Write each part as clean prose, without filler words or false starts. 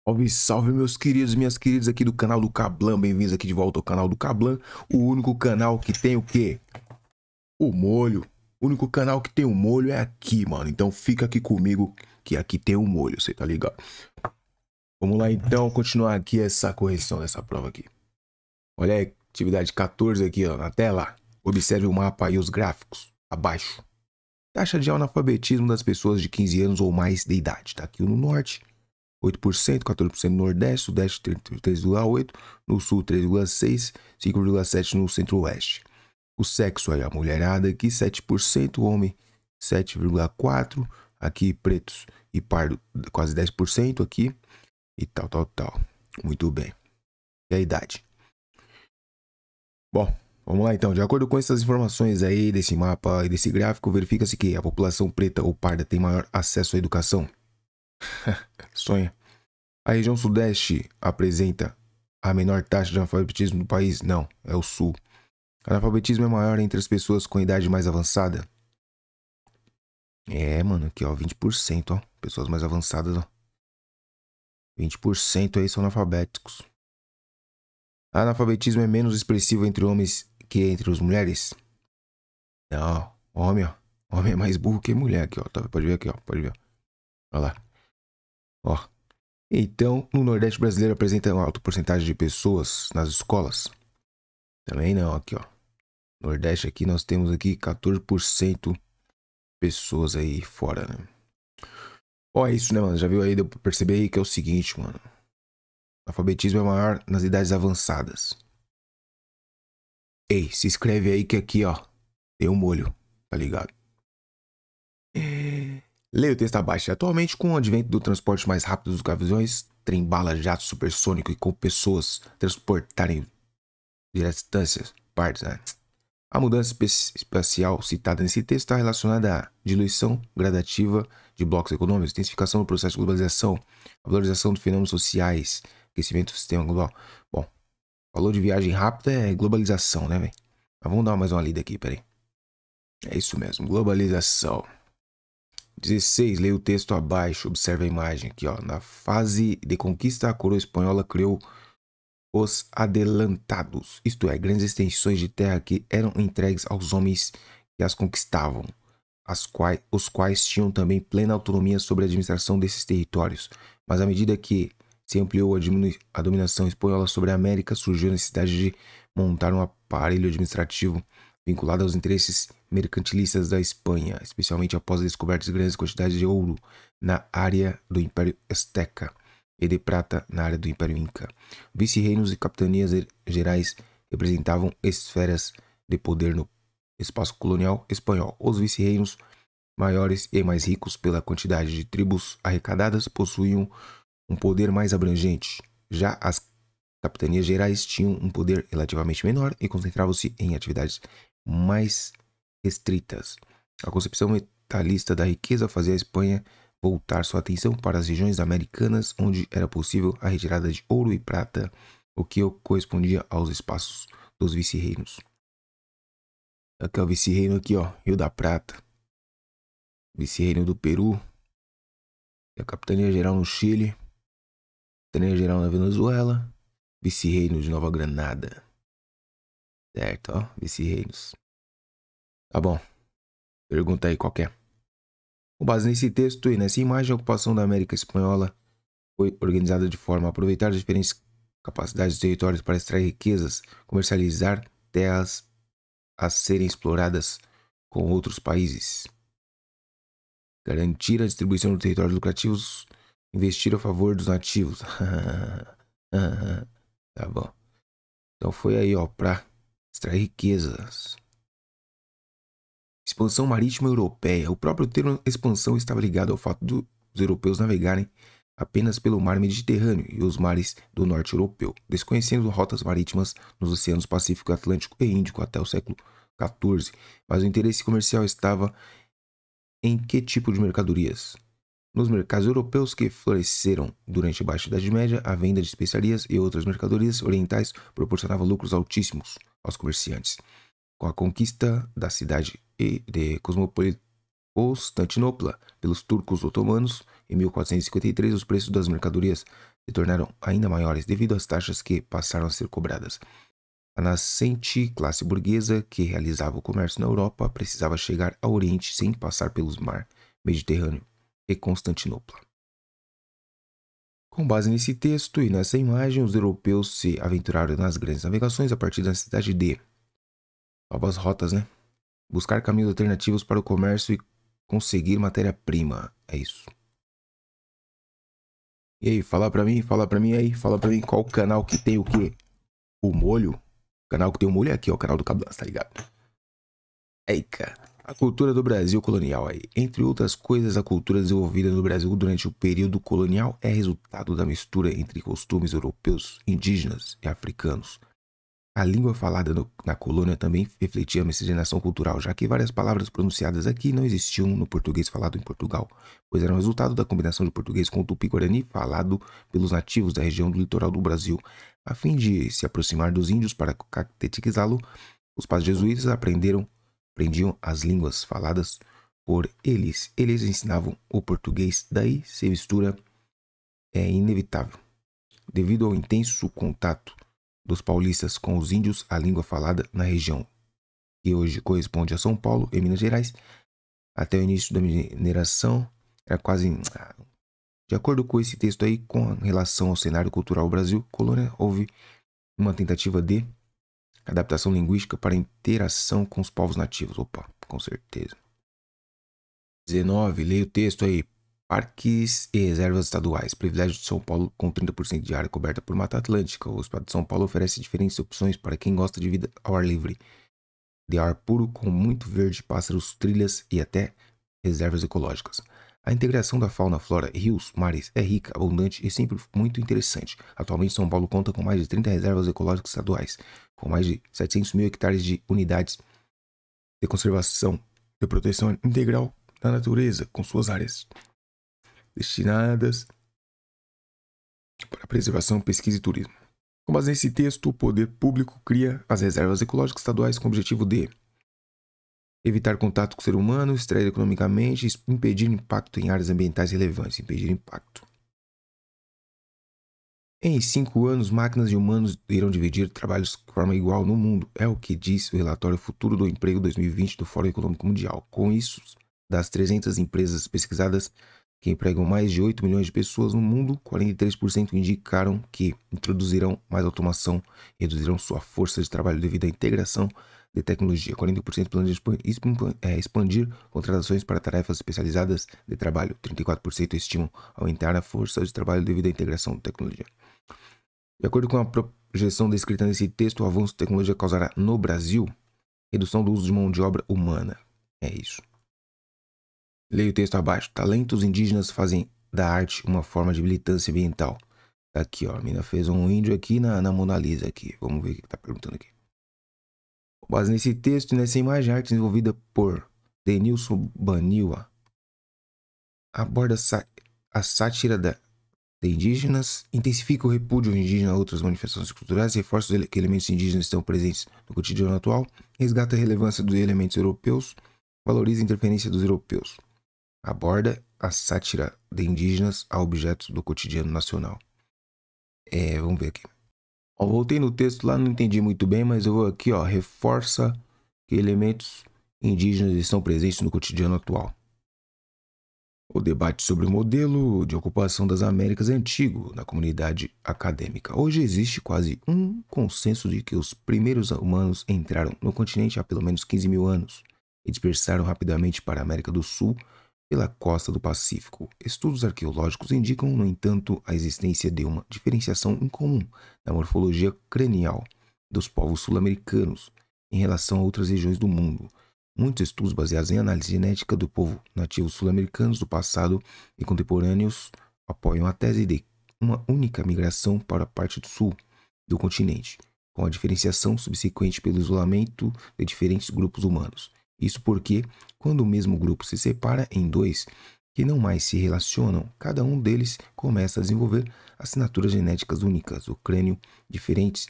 Salve, salve, meus queridos e minhas queridas aqui do canal do Kablan. Bem-vindos aqui de volta ao canal do Kablan. O único canal que tem o quê? O molho. O único canal que tem o molho é aqui, mano. Então fica aqui comigo que aqui tem o molho, você tá ligado? Vamos lá então continuar aqui essa correção dessa prova aqui. Olha aí, atividade 14 aqui ó, na tela. Observe o mapa e os gráficos abaixo. Taxa de analfabetismo das pessoas de 15 anos ou mais de idade. Tá aqui no norte. 8%, 14% no Nordeste, Sudeste 3,8%, no Sul 3,6%, 5,7% no Centro-Oeste. O sexo aí, a mulherada aqui 7%, homem 7,4%, aqui pretos e pardo quase 10% aqui e tal. Muito bem. E a idade? Bom, vamos lá então. De acordo com essas informações aí desse mapa e desse gráfico, verifica-se que a população preta ou parda tem maior acesso à educação. Sonha. A região sudeste apresenta a menor taxa de analfabetismo do país? Não, é o sul. O analfabetismo é maior entre as pessoas com idade mais avançada? É, mano, aqui ó, 20%, ó. Pessoas mais avançadas, ó. 20% aí são analfabéticos. O analfabetismo é menos expressivo entre homens que entre as mulheres? Não, homem, ó. Homem é mais burro que mulher aqui, ó. Pode ver aqui, ó. Pode ver. Olha lá. Ó. Então, no Nordeste brasileiro apresenta uma alta porcentagem de pessoas nas escolas? Também não, aqui, ó. Nordeste aqui nós temos aqui 14% pessoas aí fora, né? Ó, é isso, né, mano? Já viu aí, deu pra perceber aí que é o seguinte, mano. O alfabetismo é maior nas idades avançadas. Ei, se inscreve aí que aqui, ó, tem um molho, tá ligado? Leia o texto abaixo. Atualmente, com o advento do transporte mais rápido dos aviões, trem-bala, jato supersônico e com pessoas transportarem de distâncias, partes, né? A mudança espacial citada nesse texto está relacionada à diluição gradativa de blocos econômicos, intensificação do processo de globalização, a valorização dos fenômenos sociais, aquecimento do sistema global. Bom, falou de viagem rápida é globalização, né, velho? Mas vamos dar mais uma lida aqui, peraí. É isso mesmo, globalização. 16, leia o texto abaixo, observe a imagem aqui, ó. Na fase de conquista, a coroa espanhola criou os adelantados, isto é, grandes extensões de terra que eram entregues aos homens que as conquistavam, os quais tinham também plena autonomia sobre a administração desses territórios. Mas à medida que se ampliou a dominação espanhola sobre a América, surgiu a necessidade de montar um aparelho administrativo vinculado aos interesses mercantilistas da Espanha, especialmente após a descoberta de grandes quantidades de ouro na área do Império Azteca e de prata na área do Império Inca. Vice-reinos e capitanias gerais representavam esferas de poder no espaço colonial espanhol. Os vice-reinos, maiores e mais ricos pela quantidade de tribos arrecadadas, possuíam um poder mais abrangente. Já as capitanias gerais tinham um poder relativamente menor e concentravam-se em atividades mais restritas. A concepção metalista da riqueza fazia a Espanha voltar sua atenção para as regiões americanas onde era possível a retirada de ouro e prata, o que correspondia aos espaços dos vice-reinos. Aqui é o vice-reino aqui, ó, Rio da Prata. Vice-reino do Peru. E a capitania geral no Chile. Capitania geral na Venezuela. Vice-reino de Nova Granada. Certo, ó, vice-reinos. Tá bom. Pergunta aí qual é. Com base nesse texto e nessa imagem, a ocupação da América Espanhola foi organizada de forma a aproveitar as diferentes capacidades dos territórios para extrair riquezas, comercializar terras a serem exploradas com outros países, garantir a distribuição de territórios lucrativos, investir a favor dos nativos. Tá bom. Então foi aí, ó, para extrair riquezas. Expansão marítima europeia. O próprio termo expansão estava ligado ao fato dos europeus navegarem apenas pelo mar Mediterrâneo e os mares do norte europeu, desconhecendo rotas marítimas nos oceanos Pacífico, Atlântico e Índico até o século XIV. Mas o interesse comercial estava em que tipo de mercadorias? Nos mercados europeus que floresceram durante a Baixa Idade Média, a venda de especiarias e outras mercadorias orientais proporcionava lucros altíssimos aos comerciantes. Com a conquista da cidade e de Constantinopla pelos turcos otomanos. Em 1453, os preços das mercadorias se tornaram ainda maiores devido às taxas que passaram a ser cobradas. A nascente classe burguesa que realizava o comércio na Europa precisava chegar ao Oriente sem passar pelo mar Mediterrâneo e Constantinopla. Com base nesse texto e nessa imagem, os europeus se aventuraram nas grandes navegações a partir da necessidade de novas rotas, né? Buscar caminhos alternativos para o comércio e conseguir matéria-prima. É isso. E aí, fala pra mim qual canal que tem o quê? O molho? O canal que tem o molho é aqui, ó, o canal do Cablança, tá ligado? Aí, cara. A cultura do Brasil colonial aí. Entre outras coisas, a cultura desenvolvida no Brasil durante o período colonial é resultado da mistura entre costumes europeus, indígenas e africanos. A língua falada na colônia também refletia a miscigenação cultural, já que várias palavras pronunciadas aqui não existiam no português falado em Portugal, pois eram resultado da combinação de português com o tupi-guarani falado pelos nativos da região do litoral do Brasil. A fim de se aproximar dos índios para catequizá-lo, os padres jesuítas aprendiam as línguas faladas por eles. Eles ensinavam o português, daí se mistura é inevitável. Devido ao intenso contato dos paulistas com os índios, a língua falada na região, que hoje corresponde a São Paulo e Minas Gerais, até o início da mineração, era quase... De acordo com esse texto aí, com relação ao cenário cultural Brasil, colônia, houve uma tentativa de adaptação linguística para interação com os povos nativos. Opa, com certeza. 19, leia o texto aí. Parques e reservas estaduais. Privilégio de São Paulo com 30% de área coberta por Mata Atlântica. O Estado de São Paulo oferece diferentes opções para quem gosta de vida ao ar livre. De ar puro com muito verde, pássaros, trilhas e até reservas ecológicas. A integração da fauna, flora, rios, mares é rica, abundante e sempre muito interessante. Atualmente, São Paulo conta com mais de 30 reservas ecológicas estaduais, com mais de 700 mil hectares de unidades de conservação e proteção integral da natureza, com suas áreas destinadas para preservação, pesquisa e turismo. Com base nesse texto, o poder público cria as reservas ecológicas estaduais com o objetivo de evitar contato com o ser humano, extrair economicamente, impedir impacto em áreas ambientais relevantes, impedir impacto. Em 5 anos, máquinas e humanos irão dividir trabalhos de forma igual no mundo, é o que diz o relatório Futuro do Emprego 2020 do Fórum Econômico Mundial. Com isso, das 300 empresas pesquisadas que empregam mais de 8 milhões de pessoas no mundo, 43% indicaram que introduzirão mais automação e reduzirão sua força de trabalho devido à integração de tecnologia. 40% planejam expandir contratações para tarefas especializadas de trabalho. 34% estimam aumentar a força de trabalho devido à integração de tecnologia. De acordo com a projeção descrita nesse texto, o avanço de tecnologia causará no Brasil redução do uso de mão de obra humana. É isso. Leia o texto abaixo. Talentos indígenas fazem da arte uma forma de militância ambiental. Tá aqui, ó. A mina fez um índio aqui na Mona Lisa aqui. Vamos ver o que tá perguntando aqui. Com base nesse texto e nessa imagem, a arte desenvolvida por Denilson Baniwa aborda a sátira de indígenas, intensifica o repúdio indígena a outras manifestações culturais, reforça que elementos indígenas estão presentes no cotidiano atual, resgata a relevância dos elementos europeus, valoriza a interferência dos europeus. Aborda a sátira de indígenas a objetos do cotidiano nacional. Vamos ver aqui. Ó, voltei no texto lá, não entendi muito bem, mas eu vou aqui, ó, reforça que elementos indígenas estão presentes no cotidiano atual. O debate sobre o modelo de ocupação das Américas é antigo na comunidade acadêmica. Hoje existe quase um consenso de que os primeiros humanos entraram no continente há pelo menos 15 mil anos e dispersaram rapidamente para a América do Sul pela costa do Pacífico. Estudos arqueológicos indicam, no entanto, a existência de uma diferenciação incomum na morfologia cranial dos povos sul-americanos em relação a outras regiões do mundo. Muitos estudos baseados em análise genética do povo nativos sul-americanos do passado e contemporâneos apoiam a tese de uma única migração para a parte do sul do continente, com a diferenciação subsequente pelo isolamento de diferentes grupos humanos. Isso porque, quando o mesmo grupo se separa em dois que não mais se relacionam, cada um deles começa a desenvolver assinaturas genéticas únicas, o crânio diferentes.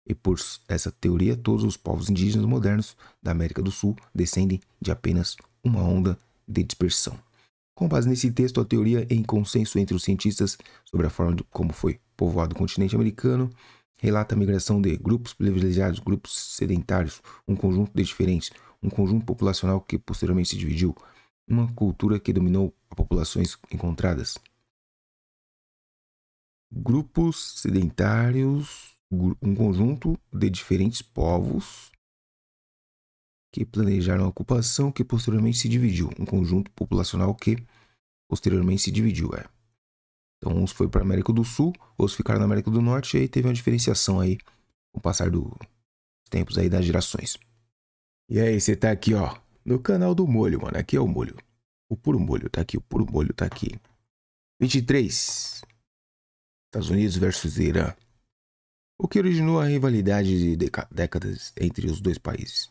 E por essa teoria, todos os povos indígenas modernos da América do Sul descendem de apenas uma onda de dispersão. Com base nesse texto, a teoria em consenso entre os cientistas sobre a forma como foi povoado o continente americano relata a migração de grupos privilegiados, grupos sedentários, um conjunto de diferentes, um conjunto populacional que posteriormente se dividiu, uma cultura que dominou as populações encontradas. Grupos sedentários, um conjunto de diferentes povos que planejaram a ocupação que posteriormente se dividiu. Um conjunto populacional que posteriormente se dividiu, Então, uns foi para a América do Sul, outros ficaram na América do Norte, e aí teve uma diferenciação aí com o passar dos tempos aí, das gerações. E aí, você tá aqui, ó, no canal do molho, mano. Aqui é o molho. O puro molho tá aqui, o puro molho tá aqui. 23. Estados Unidos versus Irã. O que originou a rivalidade de décadas entre os dois países.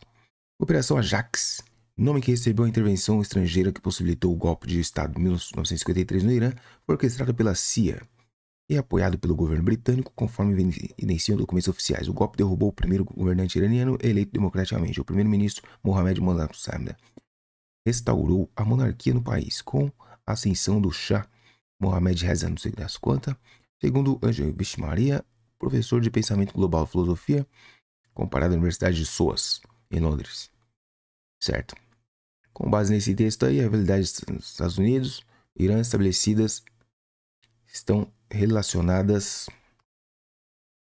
Operação Ajax, nome que recebeu a intervenção estrangeira que possibilitou o golpe de Estado de 1953 no Irã, foi orquestrado pela CIA e apoiado pelo governo britânico, conforme evidenciam documentos oficiais. O golpe derrubou o primeiro governante iraniano eleito democraticamente, o primeiro-ministro Mohammad Mossadegh. Restaurou a monarquia no país, com a ascensão do Shah Mohammad Reza, não sei das quantas, segundo Angel Bishmaria, professor de pensamento global e filosofia, comparado à Universidade de SOAS, em Londres. Certo. Com base nesse texto aí, a rivalidade dos Estados Unidos e Irã estabelecidas estão relacionadas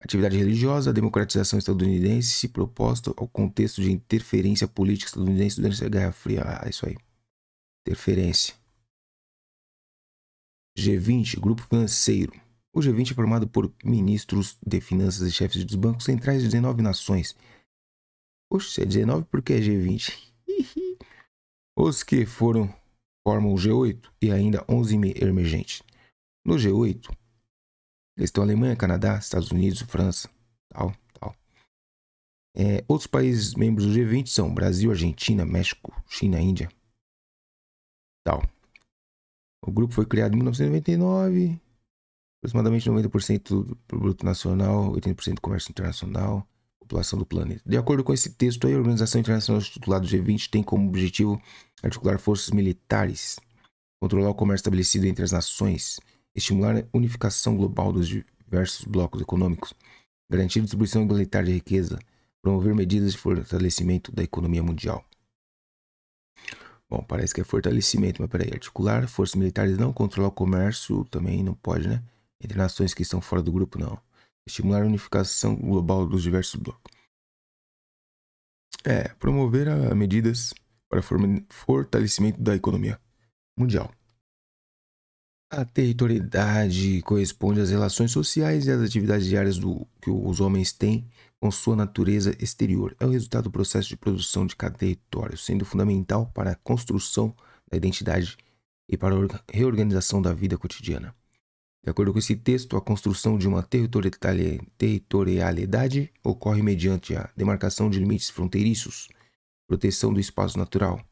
à atividade religiosa, a democratização estadunidense proposta ao contexto de interferência política estadunidense durante a Guerra Fria. Isso aí. Interferência. G20, grupo financeiro. O G20 é formado por ministros de finanças e chefes dos bancos centrais de 19 nações. Oxe, é 19 porque é G20. Os que formam o G8 e ainda 11 emergentes. No G8, estão Alemanha, Canadá, Estados Unidos, França, tal. Outros países membros do G20 são Brasil, Argentina, México, China, Índia, tal. O grupo foi criado em 1999, aproximadamente 90% do produto nacional, 80% do comércio internacional, população do planeta. De acordo com esse texto aí, a Organização Internacional titulada G20 tem como objetivo articular forças militares, controlar o comércio estabelecido entre as nações, estimular a unificação global dos diversos blocos econômicos, garantir a distribuição igualitária de riqueza, promover medidas de fortalecimento da economia mundial. Bom, parece que é fortalecimento, mas peraí, articular forças militares não, controlar o comércio também não pode, né? Entre nações que estão fora do grupo, não. Estimular a unificação global dos diversos blocos. Promover medidas para fortalecimento da economia mundial. A territorialidade corresponde às relações sociais e às atividades diárias que os homens têm com sua natureza exterior. É o resultado do processo de produção de cada território, sendo fundamental para a construção da identidade e para a reorganização da vida cotidiana. De acordo com esse texto, a construção de uma territorialidade ocorre mediante a demarcação de limites fronteiriços, proteção do espaço natural,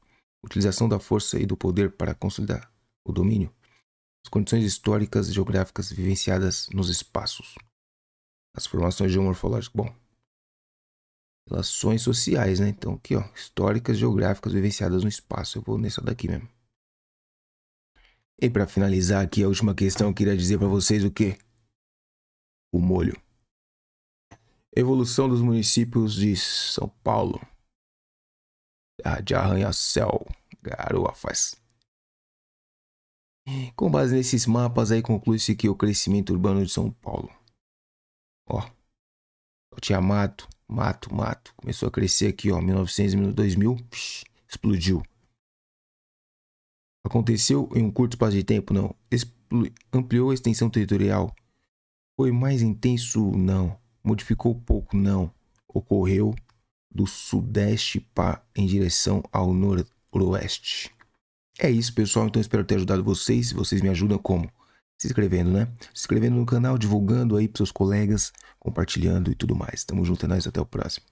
utilização da força e do poder para consolidar o domínio, as condições históricas e geográficas vivenciadas nos espaços, as formações geomorfológicas, relações sociais, né? Então aqui, ó, históricas, geográficas vivenciadas no espaço. Eu vou nessa daqui mesmo. E para finalizar aqui a última questão, eu queria dizer para vocês o quê? O molho. Evolução dos municípios de São Paulo. De Arranha-Céu, Garoa faz. Com base nesses mapas aí, conclui-se que o crescimento urbano de São Paulo. Ó, tinha mato. Começou a crescer aqui, ó, 1900 e 2000, explodiu. Aconteceu em um curto espaço de tempo? Não. Ampliou a extensão territorial? Foi mais intenso? Não. Modificou pouco? Não. Ocorreu do sudeste em direção ao noroeste. É isso, pessoal. Então espero ter ajudado vocês. Vocês me ajudam como? Se inscrevendo, né? Se inscrevendo no canal, divulgando aí para seus colegas, compartilhando e tudo mais. Tamo junto, é nóis, até o próximo.